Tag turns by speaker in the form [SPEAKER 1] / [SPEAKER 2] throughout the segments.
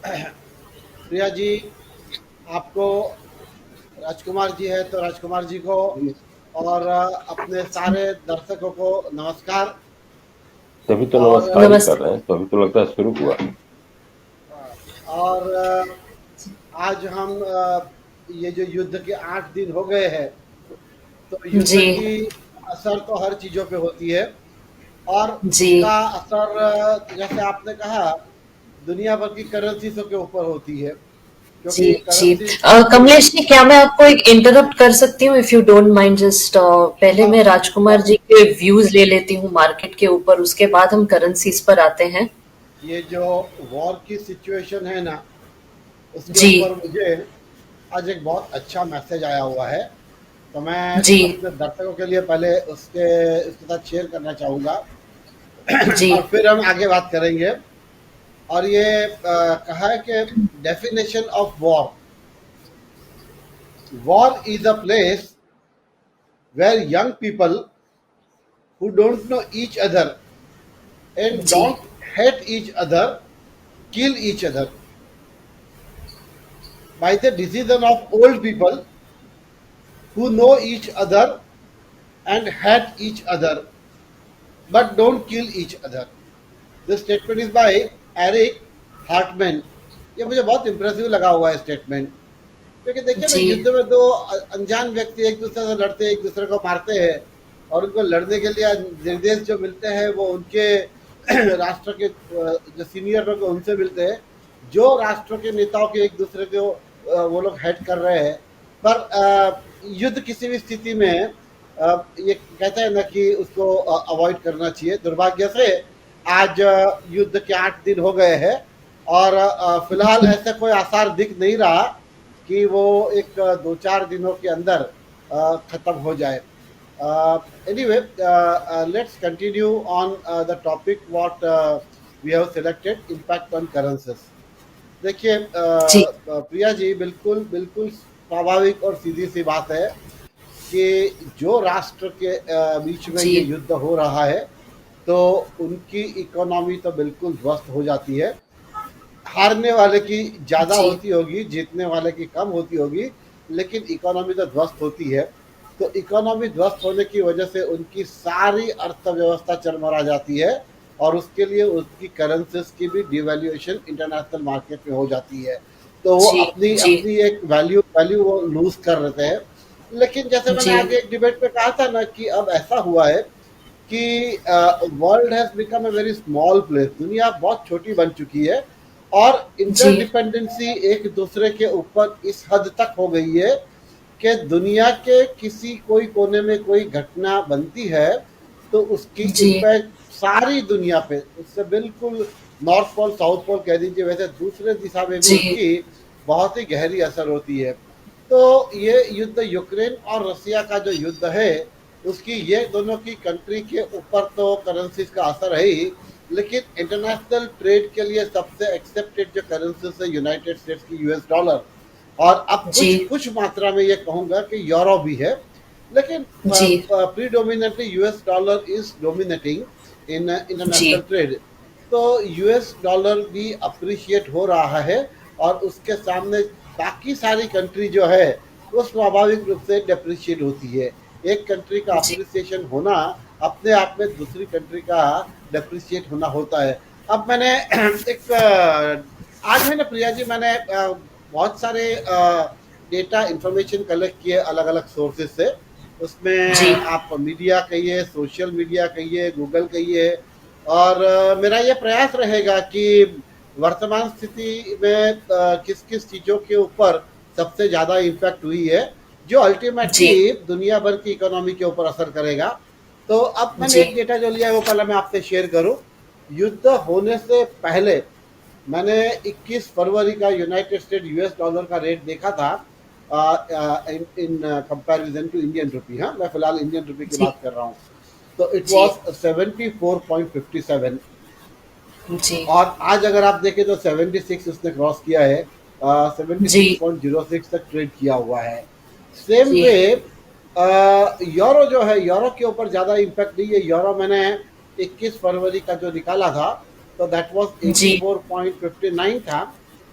[SPEAKER 1] प्रिया जी, आपको राजकुमार जी है तो राजकुमार जी को और अपने सारे दर्शकों को नमस्कार।
[SPEAKER 2] तभी तो
[SPEAKER 1] और
[SPEAKER 2] नमस्कार ही कर
[SPEAKER 3] नमस्ते।
[SPEAKER 2] रहे हैं, तो अभी तो लगता है शुरू हुआ।
[SPEAKER 1] और आज हम ये जो युद्ध के 8 दिन हो गए हैं, तो युद्ध
[SPEAKER 3] जी,
[SPEAKER 1] की असर तो हर चीजों पे होती है। और
[SPEAKER 3] जी,
[SPEAKER 1] उसका असर जैसे आपने कहा, दुनिया भर की करेंसीज़ों के ऊपर होती है,
[SPEAKER 3] जी,
[SPEAKER 1] क्योंकि
[SPEAKER 3] जी।
[SPEAKER 1] करेंसीज़ की
[SPEAKER 3] कमलेश जी, क्या मैं आपको एक इंटरप्ट कर सकती हूँ, if you don't mind? Just पहले मैं राजकुमार जी के व्यूज ले लेती हूँ मार्केट के ऊपर, उसके बाद हम करेंसीज पर आते हैं।
[SPEAKER 1] ये जो वॉर की सिचुएशन है ना, उसके
[SPEAKER 3] जी,
[SPEAKER 1] ऊपर मुझे आज एक बहुत अच्छा मैसेज आया हुआ है। तो मैं
[SPEAKER 3] जी,
[SPEAKER 1] अपने दर्शकों के लिए पहले उसके साथ शेयर करना चाहूँगा
[SPEAKER 3] जी,
[SPEAKER 1] और फिर हम आगे बात करेंगे। और ये कहा है कि definition of war, war is a place where young people who don't know each other and
[SPEAKER 3] जी,
[SPEAKER 1] don't hate each other kill each other by the decision of old people who know each other and hate each other but don't kill each other. This statement is by Eric Hartman. ये मुझे बहुत impressive लगा हुआ है statement, क्योंकि देखिए ना,
[SPEAKER 3] जी,
[SPEAKER 1] युद्ध में दो अनजान व्यक्ति एक दूसरे से लड़ते हैं, एक दूसरे को मारते हैं, और उनको लड़ने के लिए निर्देश जो मिलते हैं वो उनके राष्ट्र के जो सीनियर लोग हैं, उनसे मिलते हैं। जो राष्ट्र के नेताओं के एक दूसरे को वो लोग हेड कर रहे हैं। पर युद्ध किसी भी स्थिति में ये कहते हैं ना कि उसको अवॉइड करना चाहिए। दुर्भाग्य से आज युद्ध के 8 दिन हो गए हैं, और फिलहाल ऐसा कोई आसार दिख नहीं रहा कि वो एक 2-4 दिनों के अंदर खत्म हो जाए। Anyway, let's continue on the topic what we have selected, impact on currencies. देखिए
[SPEAKER 3] जी,
[SPEAKER 1] प्रिया जी, बिल्कुल बिल्कुल स्वाभाविक और सीधी सी बात है कि जो राष्ट्र के बीच में
[SPEAKER 3] जी,
[SPEAKER 1] ये युद्ध हो रहा है, तो उनकी इकोनॉमी तो बिल्कुल ध्वस्त हो जाती है। हारने वाले की ज़्यादा
[SPEAKER 3] जी,
[SPEAKER 1] होती होगी, जीतने वाले की कम होती होगी, लेकिन इकोनॉमी तो ध्वस्त होती है। तो इकोनॉमी ध्वस्त होने की वजह से उनकी सारी अर्थव्यवस्था चरमरा जाती है, और उसके लिए उसकी करेंसीज की भी डिवैल्यूएशन इंटरनेशनल मार्केट में हो जाती है। तो वो
[SPEAKER 3] जी,
[SPEAKER 1] अपनी
[SPEAKER 3] जी,
[SPEAKER 1] अपनी एक वैल्यू वैल्यू वो लूज कर लेते हैं। लेकिन जैसे मैंने
[SPEAKER 3] जी,
[SPEAKER 1] आगे एक डिबेट में कहा था ना कि अब ऐसा हुआ है कि world has become a very small place, दुनिया बहुत छोटी बन चुकी है, और
[SPEAKER 3] जी,
[SPEAKER 1] इंटरडिपेंडेंसी एक दूसरे के ऊपर इस हद तक हो गई है कि दुनिया के किसी कोई कोने में कोई घटना बनती है तो उसकी
[SPEAKER 3] जी,
[SPEAKER 1] इम्पैक्ट सारी दुनिया पे, उससे बिल्कुल नॉर्थ पोल साउथ पोल कह दीजिए, वैसे दूसरे दिशा में भी
[SPEAKER 3] जी,
[SPEAKER 1] उसकी बहुत ही गहरी असर होती है। तो ये युद्ध यूक्रेन और रसिया का जो युद्ध है, उसकी ये दोनों की कंट्री के ऊपर तो करेंसीज का असर है ही, लेकिन इंटरनेशनल ट्रेड के लिए सबसे एक्सेप्टेड जो करेंसीज है यूनाइटेड स्टेट्स की यूएस डॉलर, और अब
[SPEAKER 3] जी,
[SPEAKER 1] कुछ कुछ मात्रा में ये कहूंगा कि यूरो भी है, लेकिन
[SPEAKER 3] जी,
[SPEAKER 1] predominantly US dollar is dominating in
[SPEAKER 3] जी,
[SPEAKER 1] इंटरनेशनल ट्रेड। तो यूएस डॉलर भी अप्रिशिएट हो रहा है, और उसके सामने बाकी सारी कंट्री जो है वो स्वाभाविक रूप से डेप्रिशिएट होती है। एक कंट्री का
[SPEAKER 3] जी,
[SPEAKER 1] अप्रिसिएशन होना अपने आप में दूसरी कंट्री का डेप्रिशिएट होना होता है। अब मैंने एक आज है ना प्रिया जी, मैंने बहुत सारे डेटा इंफॉर्मेशन कलेक्ट किए अलग अलग सोर्सेज से। उसमें
[SPEAKER 3] जी,
[SPEAKER 1] आप मीडिया कहिए, सोशल मीडिया कहिए, गूगल कहिए, और मेरा ये प्रयास रहेगा कि वर्तमान स्थिति में किस किस चीज़ों के ऊपर सबसे ज़्यादा इम्पैक्ट हुई है, जो
[SPEAKER 3] जी,
[SPEAKER 1] अल्टीमेटली दुनिया भर की इकोनॉमी के ऊपर असर करेगा। तो अब मैंने
[SPEAKER 3] जी,
[SPEAKER 1] एक डेटा जो लिया है वो पहले मैं आपसे शेयर करूं। युद्ध होने से पहले मैंने 21 फरवरी का यूनाइटेड स्टेट यूएस डॉलर का रेट देखा था, in in comparison to Indian rupee. हाँ, मैं फिलहाल इंडियन रुपी की
[SPEAKER 3] जी,
[SPEAKER 1] बात कर रहा हूँ। तो इट
[SPEAKER 3] जी,
[SPEAKER 1] वाज 74.57,
[SPEAKER 3] जी,
[SPEAKER 1] और आज अगर आप देखें तो 76 उसने क्रॉस किया है,
[SPEAKER 3] जी,
[SPEAKER 1] 76.06 तक ट्रेड किया हुआ है। सेम
[SPEAKER 3] जी,
[SPEAKER 1] वे यूरो जो है, यूरो के ऊपर ज़्यादा इम्पैक्ट नहीं है। यूरो मैंने 21 फरवरी का जो निकाला था, तो दैट वाज
[SPEAKER 3] जी,
[SPEAKER 1] 84.59 था।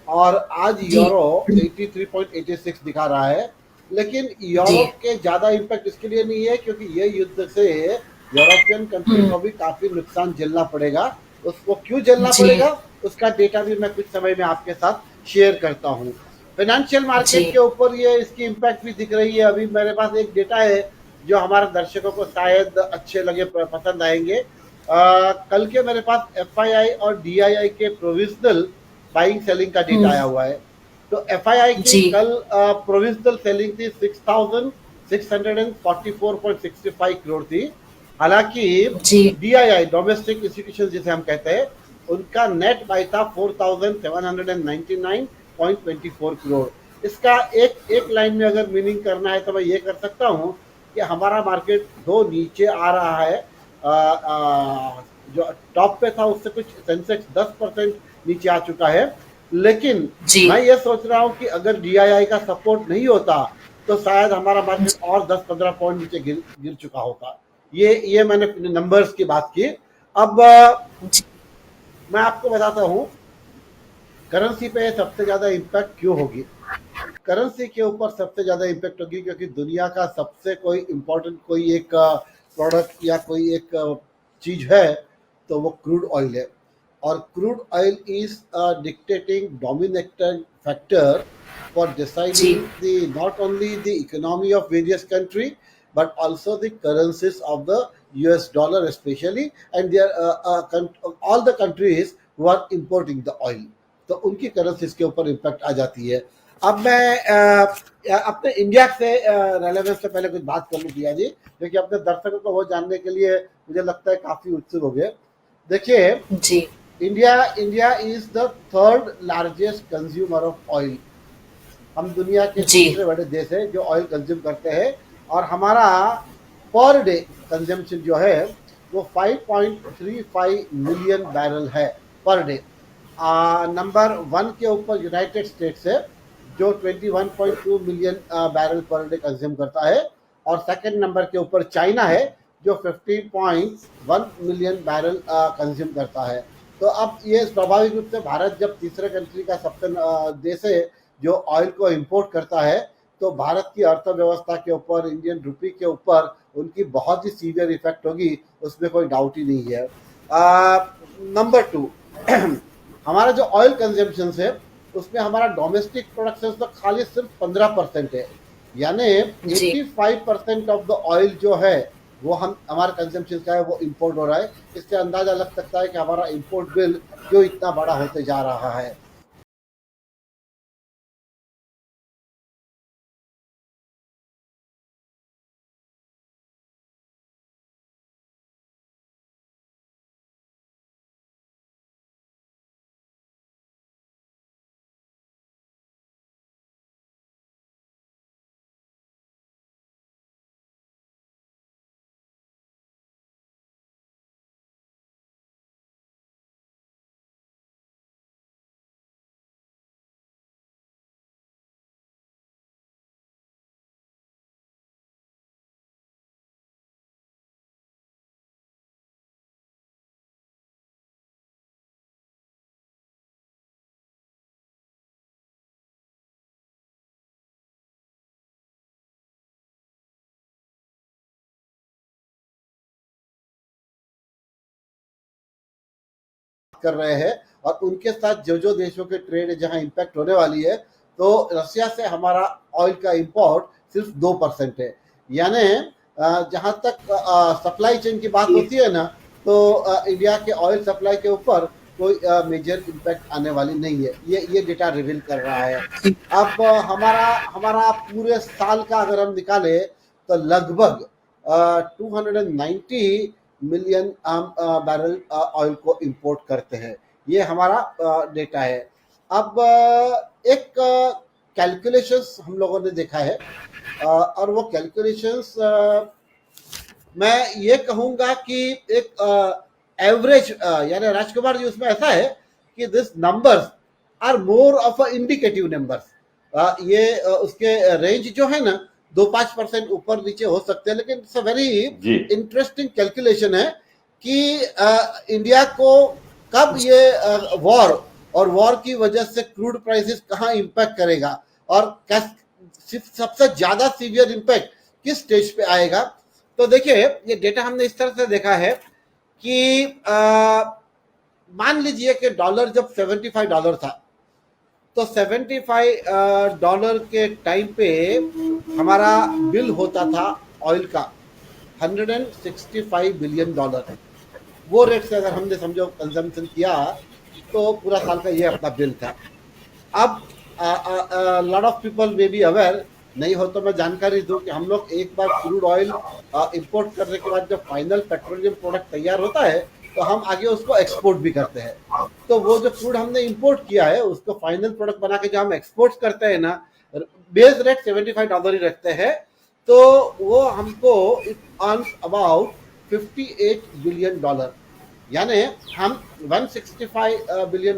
[SPEAKER 1] और आज
[SPEAKER 3] जी
[SPEAKER 1] यूरो 83.86 दिखा रहा है। लेकिन
[SPEAKER 3] जी
[SPEAKER 1] यूरोप के ज़्यादा इम्पैक्ट इसके लिए नहीं है क्योंकि ये युद्ध से यूरोपियन कंट्री
[SPEAKER 3] हम्म
[SPEAKER 1] को भी काफ़ी नुकसान झेलना पड़ेगा। उसको क्यों झेलना
[SPEAKER 3] जी
[SPEAKER 1] पड़ेगा उसका डेटा भी मैं कुछ समय में आपके साथ शेयर करता हूँ। फाइनेंशियल
[SPEAKER 3] जी
[SPEAKER 1] मार्केट के ऊपर ये इसकी इम्पैक्ट भी दिख रही है। अभी मेरे पास एक डेटा है जो हमारे दर्शकों को शायद अच्छे लगे, पसंद आएंगे। कल के मेरे पास एफआईआई और डीआईआई के प्रोविजनल बाइंग सेलिंग का डेटा
[SPEAKER 3] हम्म
[SPEAKER 1] आया हुआ है। तो एफआईआई की
[SPEAKER 3] जी
[SPEAKER 1] कल प्रोविजनल सेलिंग थी 6,644.65 करोड़ थी। हालांकि
[SPEAKER 3] जी
[SPEAKER 1] डीआईआई डोमेस्टिक इंस्टीट्यूशन जिसे हम कहते हैं उनका नेट बाई था 4,799.24 करोड़। इसका एक एक लाइन में अगर मीनिंग करना है तो मैं ये कर सकता हूँ कि हमारा मार्केट दो नीचे आ रहा है। जो टॉप पे था उससे कुछ सेंसेक्स 10% नीचे आ चुका है। लेकिन
[SPEAKER 3] जी
[SPEAKER 1] मैं ये सोच रहा हूँ कि अगर डीआईआई का सपोर्ट नहीं होता तो शायद हमारा मार्केट और 10-15 पॉइंट नीचे गिर चुका होता। ये मैंने नंबर्स की बात की। अब
[SPEAKER 3] जी
[SPEAKER 1] मैं आपको बताता हूँ करेंसी पे सबसे ज्यादा इम्पैक्ट क्यों होगी। करेंसी के ऊपर सबसे ज्यादा इम्पैक्ट होगी क्योंकि दुनिया का सबसे कोई इम्पोर्टेंट कोई एक प्रोडक्ट या कोई एक चीज है तो वो क्रूड ऑयल है। और crude oil is dictating dominating factor for
[SPEAKER 3] जी
[SPEAKER 1] deciding the not only the economy of various country but also the currencies of the US dollar especially and their all the countries who are importing the oil। तो उनकी currencies के ऊपर impact आ जाती है। अब मैं अपने इंडिया से रेलेवेंस से पहले कुछ बात कर लूँ प्रिया जी, क्योंकि अपने दर्शकों को वो जानने के लिए मुझे लगता है काफी उत्सुक हो गए। देखिए
[SPEAKER 3] जी
[SPEAKER 1] India is the third largest consumer of oil. हम दुनिया के
[SPEAKER 3] जी
[SPEAKER 1] तीसरे बड़े देश है जो ऑयल कंज्यूम करते हैं। और हमारा पर डे कंजम्पशन जो है वो 5.35 मिलियन बैरल है पर डे। नंबर वन के ऊपर यूनाइटेड स्टेट्स है जो 21.2 million barrel per day consume करता है। और सेकंड नंबर के ऊपर चाइना है जो 15.1 मिलियन बैरल कंज्यूम करता है। तो अब ये स्वाभाविक रूप से भारत जब तीसरे कंट्री का सबसे देश है जो ऑयल को इंपोर्ट करता है तो भारत की अर्थव्यवस्था के ऊपर इंडियन रुपी के ऊपर उनकी बहुत ही सीवियर इफेक्ट होगी, उसमें कोई डाउट ही नहीं है। नंबर टू हमारा जो ऑयल कंजम्पशन है उसमें हमारा डोमेस्टिक प्रोडक्शन तो खाली सिर्फ 15% है। यानी
[SPEAKER 3] जी
[SPEAKER 1] 85% ऑफ द ऑयल जो है वो हम हमारे कंजम्पशन का है वो इंपोर्ट हो रहा है। इससे अंदाजा लग सकता है कि हमारा इंपोर्ट बिल क्यों इतना बड़ा होते जा रहा है। कर रहे हैं और उनके साथ जो जो देशों के ट्रेड है जहां इंपैक्ट होने वाली है तो रशिया से हमारा ऑयल का इंपोर्ट सिर्फ 2% है। यानी जहां तक सप्लाई चेन की बात होती है ना तो इंडिया के ऑयल सप्लाई के ऊपर कोई मेजर इम्पैक्ट आने वाली नहीं है। ये डेटा रिवील कर रहा है। अब हमारा पूरे साल का अगर हम निकाले तो लगभग 290 मिलियन बैरल ऑयल को इंपोर्ट करते हैं। ये हमारा डेटा है। अब एक कैलकुलेशंस हम लोगों ने देखा है और वो कैलकुलेशंस मैं ये कहूँगा कि एक एवरेज यानी राजकुमार जी उसमें ऐसा है कि this numbers are more of a indicative numbers. ये उसके रेंज जो है ना 2-5% ऊपर नीचे हो सकते हैं लेकिन इट्स अ वेरी
[SPEAKER 2] जी
[SPEAKER 1] इंटरेस्टिंग कैलकुलेशन है कि इंडिया को कब ये वॉर और वॉर की वजह से क्रूड प्राइसेस कहाँ इम्पैक्ट करेगा और सबसे ज्यादा सीवियर इम्पैक्ट किस स्टेज पे आएगा। तो देखिए ये डेटा हमने इस तरह से देखा है कि मान लीजिए कि डॉलर जब $75 था, तो $75 के टाइम पे हमारा बिल होता था ऑयल का $165 बिलियन। वो रेट से अगर हमने समझो कंजम्पशन किया तो पूरा साल का ये अपना बिल था। अब lot of people may be aware नहीं हो तो मैं जानकारी दूं कि हम लोग एक बार क्रूड ऑयल इंपोर्ट करने के बाद जब फाइनल पेट्रोलियम प्रोडक्ट तैयार होता है तो हम आगे उसको एक्सपोर्ट भी करते हैं। तो वो जो क्रूड हमने इंपोर्ट किया है उसको फाइनल प्रोडक्ट बना के जो हम एक्सपोर्ट करते हैं ना, बेस रेट $75 ही रखते हैं, तो वो हमको इट अर्न्स अबाउट $58 बिलियन। यानी हम $165 बिलियन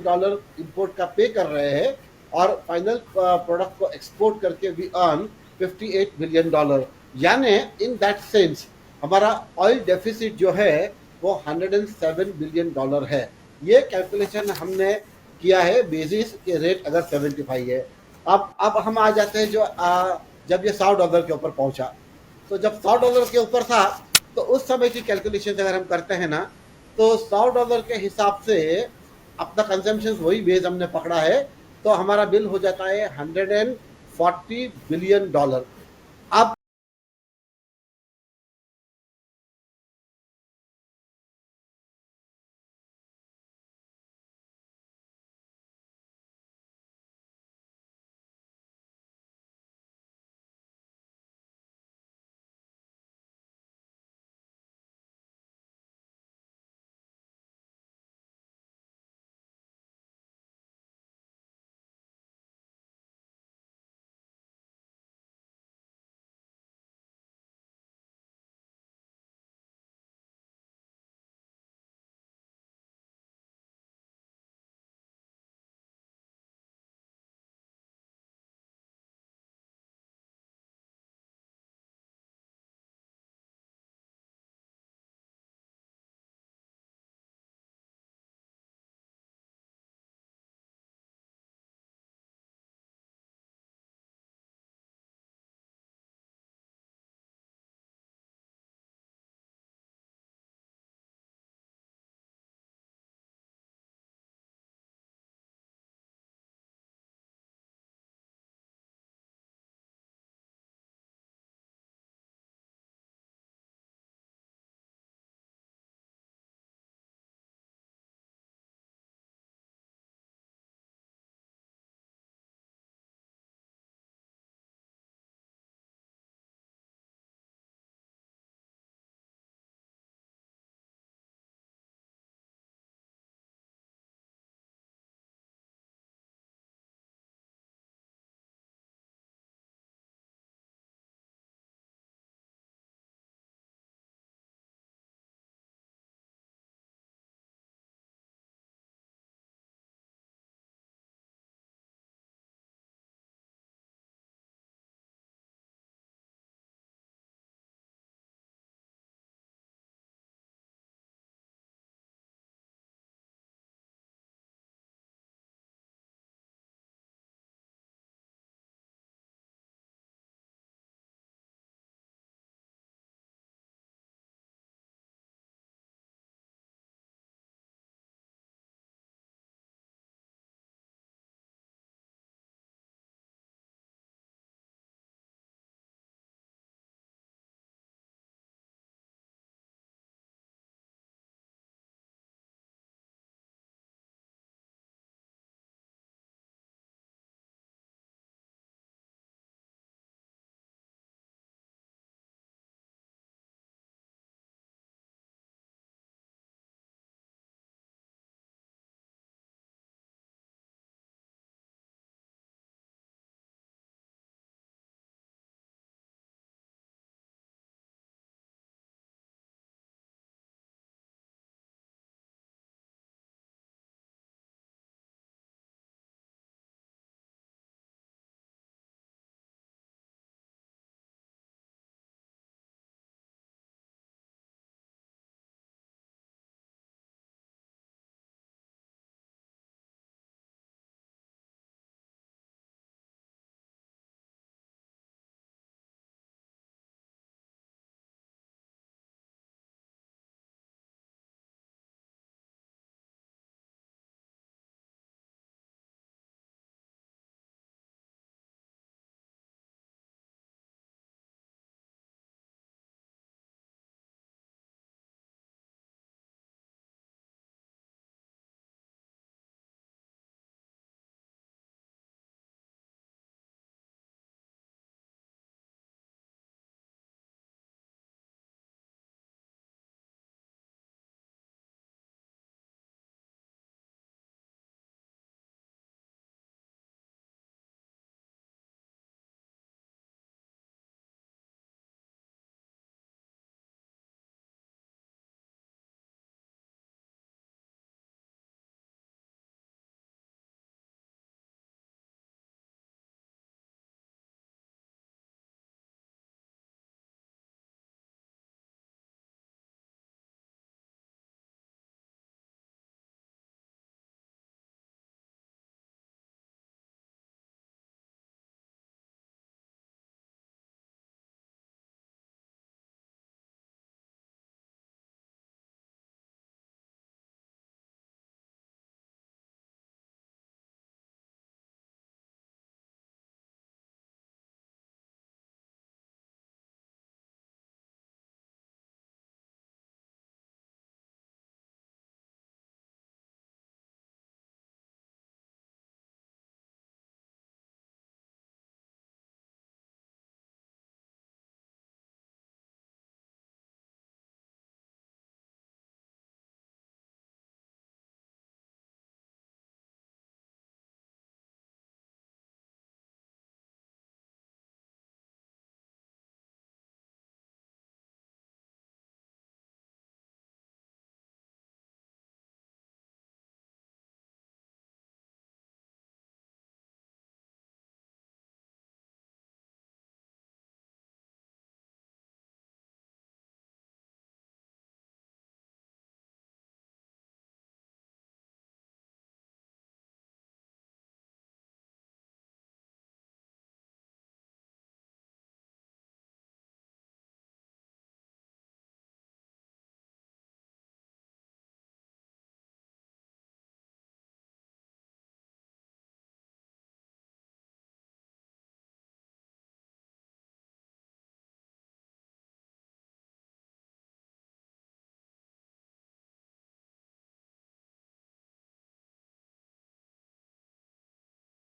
[SPEAKER 1] इंपोर्ट का पे कर रहे हैं और फाइनल प्रोडक्ट को एक्सपोर्ट करके वी अर्न $58 बिलियन। यानी इन दैट सेंस हमारा ऑयल डेफिसिट जो है वो $107 बिलियन है। ये कैलकुलेशन हमने किया है बेसिस के रेट अगर 75 है। अब हम आ जाते हैं जो जब ये $100 के ऊपर पहुंचा, तो जब $100 के ऊपर था तो उस समय की कैलकुलेशन अगर हम करते हैं ना, तो $100 के हिसाब से अपना कंजम्पशन वही बेस हमने पकड़ा है, तो हमारा बिल हो जाता है $140 बिलियन। अब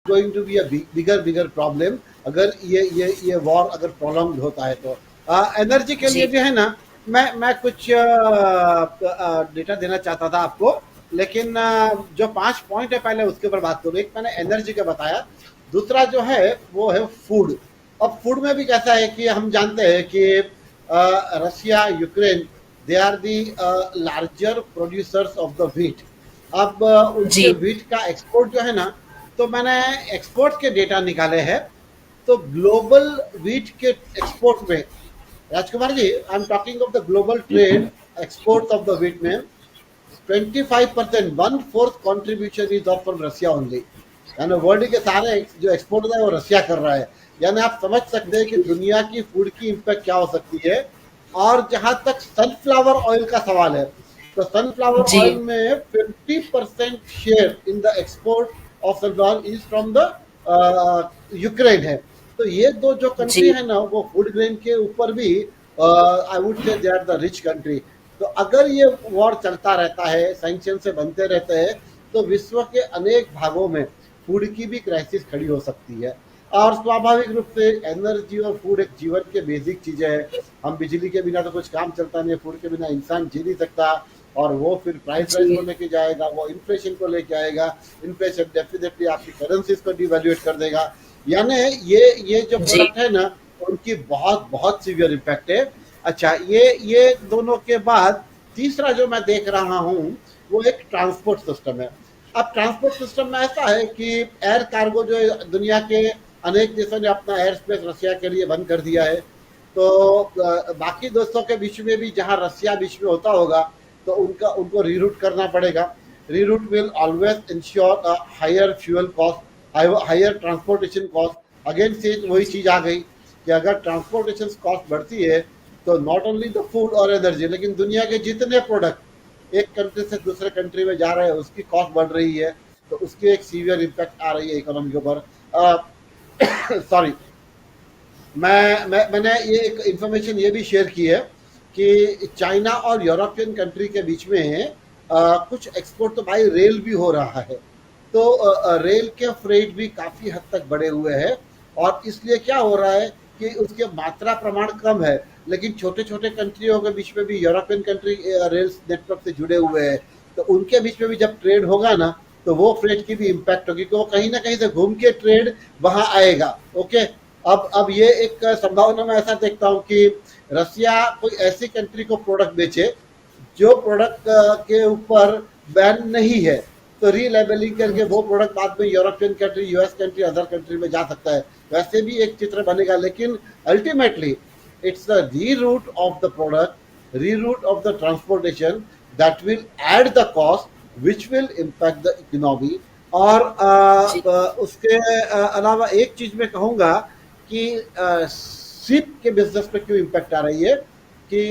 [SPEAKER 1] going to be a bigger problem अगर ये वॉर अगर प्रोलॉन्ग होता है तो। एनर्जी के लिए
[SPEAKER 3] जी
[SPEAKER 1] जो है ना, मैं कुछ डेटा देना चाहता था आपको, लेकिन जो 5 पॉइंट है पहले उसके ऊपर बात करूँ। एक मैंने एनर्जी का बताया, दूसरा जो है वो है फूड। अब फूड में भी कैसा है कि हम जानते हैं कि Russia, Ukraine, they are the larger producers of the wheat. अब उनके
[SPEAKER 3] जी
[SPEAKER 1] व्हीट का एक्सपोर्ट जो है ना, तो मैंने एक्सपोर्ट के डेटा निकाले हैं। तो ग्लोबल व्हीट के एक्सपोर्ट में, Rajkumar ji, I am talking of the global
[SPEAKER 2] जी
[SPEAKER 1] trade export of the wheat में 25%, 1/4 contribution is of from Russia only. यानी वर्ल्ड के सारे जो एक्सपोर्ट है वो रशिया कर रहा है। यानी आप समझ सकते हैं कि दुनिया की फूड की इम्पैक्ट क्या हो सकती है। और जहां तक सनफ्लावर ऑयल का सवाल है, तो सनफ्लावर
[SPEAKER 3] जी
[SPEAKER 1] ऑयल में 50% share in the export of sunflower is from the Ukraine है। तो ये दो जो कंट्री
[SPEAKER 3] जी
[SPEAKER 1] है ना, वो फूड ग्रेन के ऊपर भी I would say they are the rich country. तो अगर ये वॉर चलता रहता है, सैंक्शन से बनते रहते हैं, तो विश्व के अनेक भागों में फूड की भी क्राइसिस खड़ी हो सकती है। और स्वाभाविक रूप से एनर्जी और फूड एक जीवन के बेसिक चीजें हैं। हम बिजली के बिना तो कुछ काम चलता नहीं, फूड के बिना इंसान जी नहीं सकता। और वो फिर प्राइस राइज
[SPEAKER 3] जी
[SPEAKER 1] को लेके जाएगा, वो इन्फ्लेशन को लेके आएगा। इन्फ्लेशन डेफिनेटली आपकी करेंसीज को डिवैल्यूएट कर देगा। यानी ये जो
[SPEAKER 3] जी
[SPEAKER 1] प्रोडक्ट है ना, उनकी बहुत बहुत सीवियर इम्पैक्ट है। अच्छा, ये दोनों के बाद तीसरा जो मैं देख रहा हूँ वो एक ट्रांसपोर्ट सिस्टम है। अब ट्रांसपोर्ट सिस्टम में ऐसा है कि एयर कार्गो जो है, दुनिया के अनेक देशों ने अपना एयर स्पेस रशिया के लिए बंद कर दिया है। तो बाकी दोस्तों के बीच में भी जहां रशिया बीच में होता होगा, तो उनको रीरूट करना पड़ेगा। Reroute will always insure a higher fuel cost, higher transportation cost. Again से वही चीज आ गई कि अगर ट्रांसपोर्टेशन कॉस्ट बढ़ती है, तो नॉट ओनली द फूड और एनर्जी, लेकिन दुनिया के जितने प्रोडक्ट एक कंट्री से दूसरे कंट्री में जा रहे हैं उसकी कॉस्ट बढ़ रही है। तो उसकी एक सीवियर इम्पैक्ट आ रही है इकोनॉमी के ऊपर। सॉरी, मैंने ये एक इंफॉर्मेशन ये भी शेयर की है कि चाइना और यूरोपियन कंट्री के बीच में कुछ एक्सपोर्ट तो भाई रेल भी हो रहा है। तो रेल के फ्रेट भी काफ़ी हद तक बढ़े हुए हैं। और इसलिए क्या हो रहा है कि उसके मात्रा प्रमाण कम है, लेकिन छोटे छोटे कंट्रियों के बीच में भी यूरोपियन कंट्री रेल नेटवर्क से जुड़े हुए हैं। तो उनके बीच में भी जब ट्रेड होगा ना, तो वो फ्रेट की भी इम्पैक्ट होगी, तो वो कहीं ना कहीं से घूम के ट्रेड वहां आएगा। ओके, अब ये एक संभावना मैं ऐसा देखता हूँ कि रसिया कोई ऐसी कंट्री को प्रोडक्ट बेचे जो प्रोडक्ट के ऊपर बैन नहीं है, तो रीलेबलिंग करके वो प्रोडक्ट बाद में European country, US country, other country में जा सकता है। वैसे भी एक चित्र बनेगा, लेकिन ultimately it's the reroute of the product, reroute of the transportation that will add the cost which will impact the economy. और
[SPEAKER 3] जी
[SPEAKER 1] उसके अलावा एक चीज मैं कहूँगा कि शिप के बिजनेस पे क्यों इम्पैक्ट आ रही है कि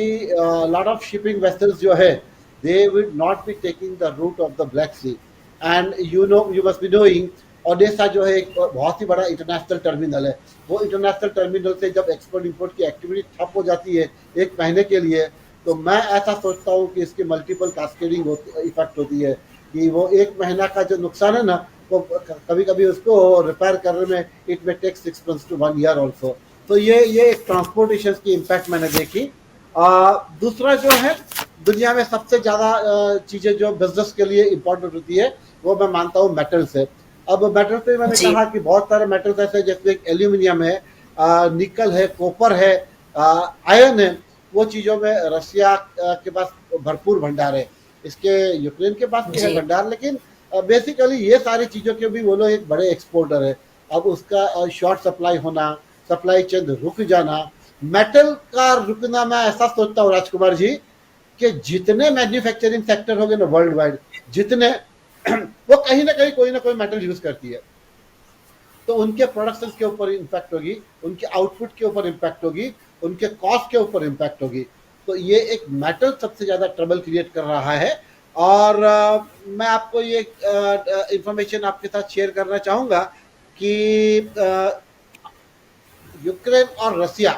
[SPEAKER 1] लॉट ऑफ शिपिंग वेसल्स जो है, they will not be taking the route of the Black Sea. And you must be knowing, Odessa जो है एक बहुत ही बड़ा इंटरनेशनल टर्मिनल है। वो इंटरनेशनल टर्मिनल से जब एक्सपोर्ट इंपोर्ट की एक्टिविटी ठप हो जाती है 1 महीने के लिए, तो मैं ऐसा सोचता हूँ कि इसकी मल्टीपल कास्केडिंग इफेक्ट होती है कि वो 1 महीना का जो नुकसान है ना, वो कभी कभी उसको रिपेयर करने में इट में take 6 months to 1 year also. तो ये एक ट्रांसपोर्टेशन की इम्पैक्ट मैंने देखी। दूसरा जो है, दुनिया में सबसे ज़्यादा चीज़ें जो बिजनेस के लिए इम्पोर्टेंट होती है, वो मैं मानता हूँ मेटल्स है। अब मेटल पे मैंने
[SPEAKER 3] जी
[SPEAKER 1] कहा कि बहुत सारे मेटल्स ऐसे, जैसे एल्यूमिनियम है, निकल है, कॉपर है, आयरन है। वो चीज़ों में रशिया के पास भरपूर भंडार है, इसके यूक्रेन के पास भी है
[SPEAKER 3] जी
[SPEAKER 1] भंडार, लेकिन बेसिकली ये सारी चीज़ों के भी वो लोग एक बड़े एक्सपोर्टर है। अब उसका शॉर्ट सप्लाई होना, सप्लाई चेन रुक जाना, मेटल का रुकना, मैं ऐसा सोचता हूँ राजकुमार जी कि जितने मैन्युफैक्चरिंग सेक्टर हो गए ना वर्ल्ड वाइड, जितने वो कहीं ना कहीं कोई ना कोई मेटल यूज करती है, तो उनके प्रोडक्शन के ऊपर इम्पैक्ट होगी, उनके आउटपुट के ऊपर इम्पैक्ट होगी, उनके कॉस्ट के ऊपर इम्पैक्ट होगी। तो ये एक मेटल सबसे ज्यादा ट्रबल क्रिएट कर रहा है। और मैं आपको ये इंफॉर्मेशन आपके साथ शेयर करना चाहूंगा कि यूक्रेन और रशिया,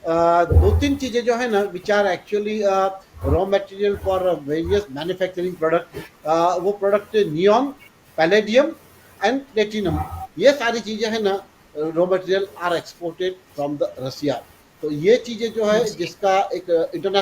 [SPEAKER 1] 2-3 चीजें जो है ना, which are actually raw material for various manufacturing product. वो product neon, palladium and platinum. ये सारी चीजें है ना, raw material are exported from the Russia. तो ये चीजें जो है जिसका एक इंटरनेशनल